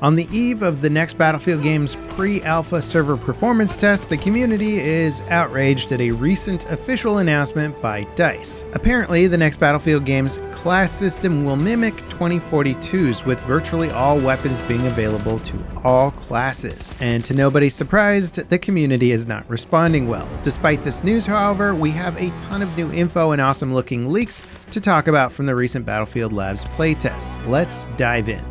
On the eve of the next Battlefield game's pre-alpha server performance test, the community is outraged at a recent official announcement by DICE. Apparently, the next Battlefield game's class system will mimic 2042's, with virtually all weapons being available to all classes. And to nobody's surprise, the community is not responding well. Despite this news, however, we have a ton of new info and awesome looking leaks to talk about from the recent Battlefield Labs playtest. Let's dive in.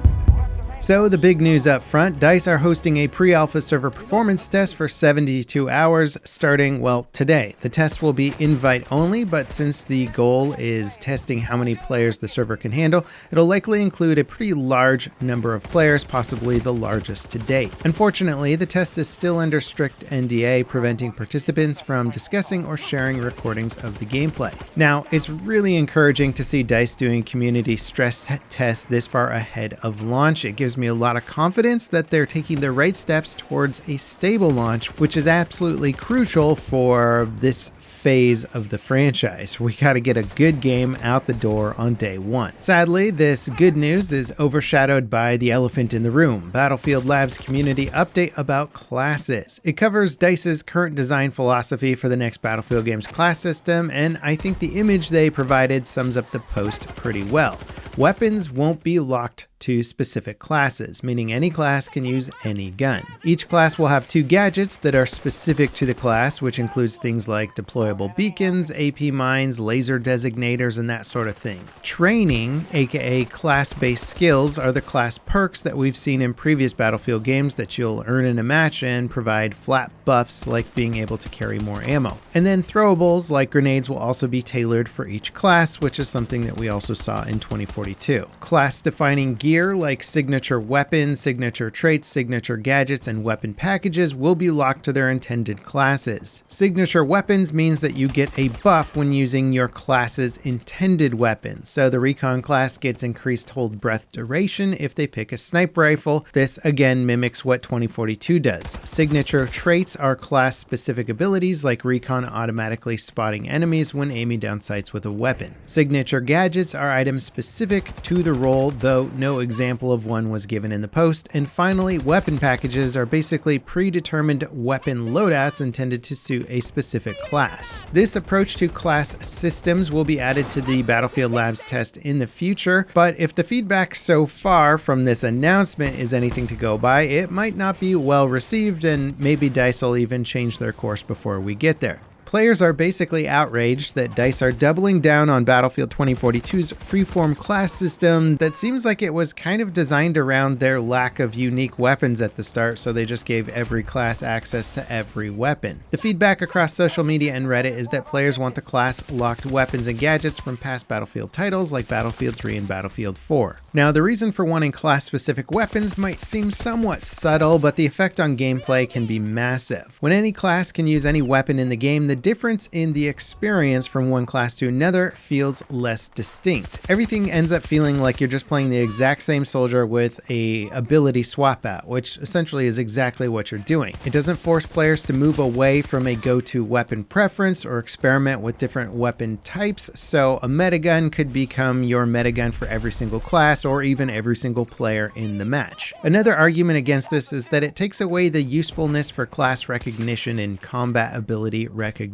So the big news up front, DICE are hosting a pre-alpha server performance test for 72 hours starting, well, today. The test will be invite only, but since the goal is testing how many players the server can handle, it'll likely include a pretty large number of players, possibly the largest to date. Unfortunately, the test is still under strict NDA, preventing participants from discussing or sharing recordings of the gameplay. Now, it's really encouraging to see DICE doing community stress tests this far ahead of launch. It gives me a lot of confidence that they're taking the right steps towards a stable launch, which is absolutely crucial for this phase of the franchise. We got to get a good game out the door on day one. Sadly, this good news is overshadowed by the elephant in the room, Battlefield Labs community update about classes. It covers DICE's current design philosophy for the next Battlefield game's class system, and I think the image they provided sums up the post pretty well. Weapons won't be locked to specific classes, meaning any class can use any gun. Each class will have 2 gadgets that are specific to the class, which includes things like deployable beacons, AP mines, laser designators, and that sort of thing. Training, aka class-based skills, are the class perks that we've seen in previous Battlefield games that you'll earn in a match and provide flat buffs like being able to carry more ammo. And then throwables like grenades will also be tailored for each class, which is something that we also saw in 2042. Class-defining gear like signature weapons, signature traits, signature gadgets, and weapon packages will be locked to their intended classes. Signature weapons means that you get a buff when using your class's intended weapon. So the Recon class gets increased hold breath duration if they pick a sniper rifle. This again mimics what 2042 does. Signature traits are class-specific abilities like Recon automatically spotting enemies when aiming down sights with a weapon. Signature gadgets are items specific to the role, though no example of one was given in the post. And finally, weapon packages are basically predetermined weapon loadouts intended to suit a specific class. This approach to class systems will be added to the Battlefield Labs test in the future, but if the feedback so far from this announcement is anything to go by, it might not be well received, and maybe DICE will even change their course before we get there. Players are basically outraged that DICE are doubling down on Battlefield 2042's freeform class system that seems like it was kind of designed around their lack of unique weapons at the start, so they just gave every class access to every weapon. The feedback across social media and Reddit is that players want the class-locked weapons and gadgets from past Battlefield titles like Battlefield 3 and Battlefield 4. Now, the reason for wanting class-specific weapons might seem somewhat subtle, but the effect on gameplay can be massive. When any class can use any weapon in the game, the difference in the experience from one class to another feels less distinct. Everything ends up feeling like you're just playing the exact same soldier with a ability swap out, which essentially is exactly what you're doing. It doesn't force players to move away from a go-to weapon preference or experiment with different weapon types, so a metagun could become your metagun for every single class or even every single player in the match. Another argument against this is that it takes away the usefulness for class recognition and combat ability recognition.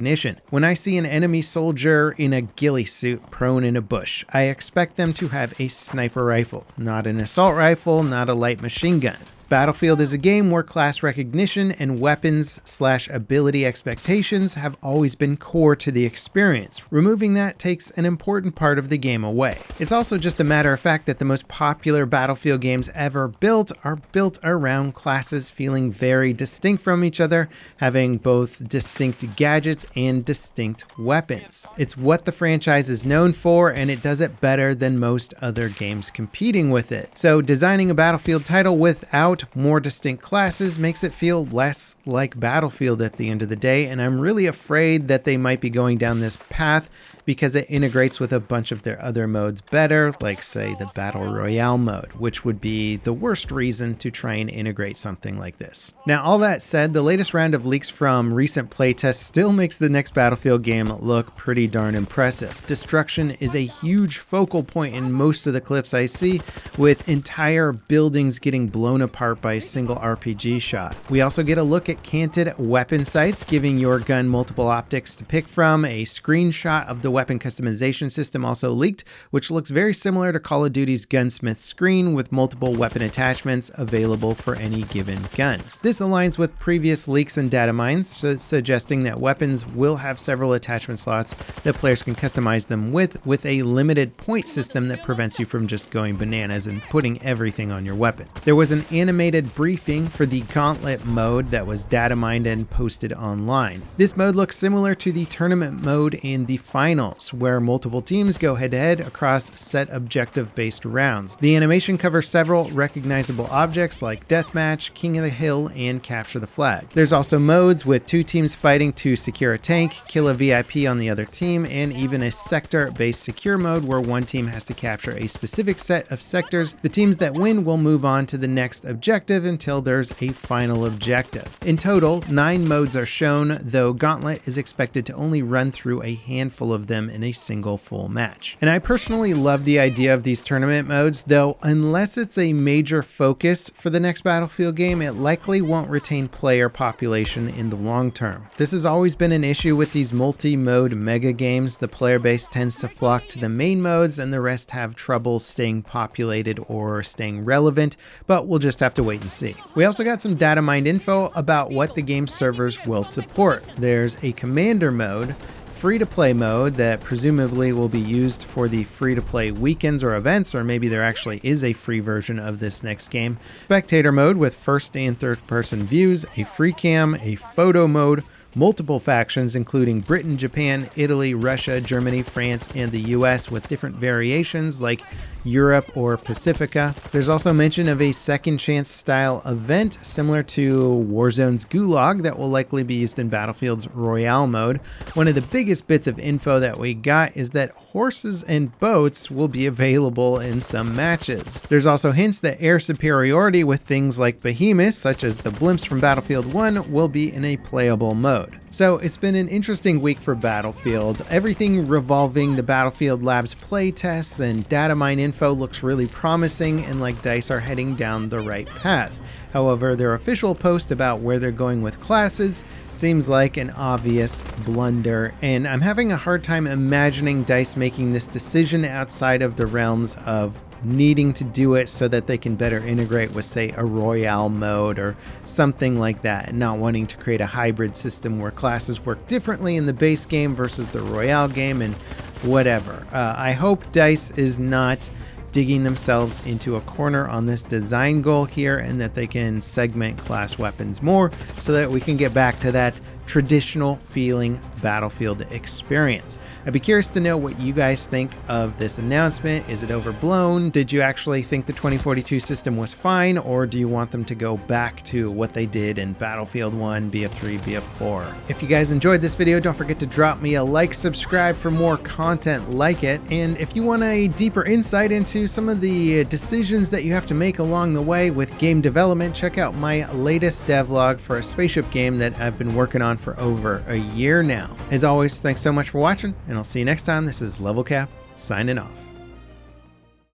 When I see an enemy soldier in a ghillie suit prone in a bush, I expect them to have a sniper rifle, not an assault rifle, not a light machine gun. Battlefield is a game where class recognition and weapons/ability expectations have always been core to the experience. Removing that takes an important part of the game away. It's also just a matter of fact that the most popular Battlefield games ever built are built around classes feeling very distinct from each other, having both distinct gadgets and distinct weapons. It's what the franchise is known for, and it does it better than most other games competing with it. So designing a Battlefield title without more distinct classes makes it feel less like Battlefield at the end of the day, and I'm really afraid that they might be going down this path because it integrates with a bunch of their other modes better, like say the Battle Royale mode, which would be the worst reason to try and integrate something like this. Now, all that said, the latest round of leaks from recent playtests still makes the next Battlefield game look pretty darn impressive. Destruction is a huge focal point in most of the clips I see, with entire buildings getting blown apart by a single RPG shot. We also get a look at canted weapon sights, giving your gun multiple optics to pick from. A screenshot of the weapon customization system also leaked, which looks very similar to Call of Duty's Gunsmith screen with multiple weapon attachments available for any given gun. This aligns with previous leaks and data mines, suggesting that weapons will have several attachment slots that players can customize them with a limited point system that prevents you from just going bananas and putting everything on your weapon. There was an animated briefing for the Gauntlet mode that was data mined and posted online. This mode looks similar to the tournament mode in the finals, where multiple teams go head-to-head across set objective-based rounds. The animation covers several recognizable objects like Deathmatch, King of the Hill, and Capture the Flag. There's also modes with two teams fighting to secure a tank, kill a VIP on the other team, and even a sector-based secure mode where one team has to capture a specific set of sectors. The teams that win will move on to the next objective until there's a final objective. In total, 9 modes are shown, though Gauntlet is expected to only run through a handful of them in a single full match. And I personally love the idea of these tournament modes, though unless it's a major focus for the next Battlefield game, it likely won't retain player population in the long term. This has always been an issue with these multi-mode mega games. The player base tends to flock to the main modes and the rest have trouble staying populated or staying relevant, but we'll just have to wait and see. We also got some data mined info about what the game's servers will support. There's a commander mode, free-to-play mode that presumably will be used for the free-to-play weekends or events, or maybe there actually is a free version of this next game, spectator mode with first and third-person views, a free cam, a photo mode, multiple factions including Britain, Japan, Italy, Russia, Germany, France, and the US with different variations like Europe or Pacifica. There's also mention of a second chance style event similar to Warzone's Gulag that will likely be used in Battlefield's Royale mode. One of the biggest bits of info that we got is that horses and boats will be available in some matches. There's also hints that air superiority with things like behemoths, such as the blimps from Battlefield 1, will be in a playable mode. So it's been an interesting week for Battlefield. Everything revolving the Battlefield Labs playtests and data mine info looks really promising and like DICE are heading down the right path. However, their official post about where they're going with classes seems like an obvious blunder, and I'm having a hard time imagining DICE making this decision outside of the realms of needing to do it so that they can better integrate with, say, a Royale mode or something like that, and not wanting to create a hybrid system where classes work differently in the base game versus the Royale game and whatever. I hope DICE is not digging themselves into a corner on this design goal here, and that they can segment class weapons more so that we can get back to that traditional feeling Battlefield experience. I'd be curious to know what you guys think of this announcement. Is it overblown? Did you actually think the 2042 system was fine, or do you want them to go back to what they did in Battlefield 1, BF3, BF4? If you guys enjoyed this video, don't forget to drop me a like, subscribe for more content like it, and if you want a deeper insight into some of the decisions that you have to make along the way with game development, check out my latest devlog for a spaceship game that I've been working on for over a year now. As always, thanks so much for watching, and I'll see you next time. This is Level Cap, signing off.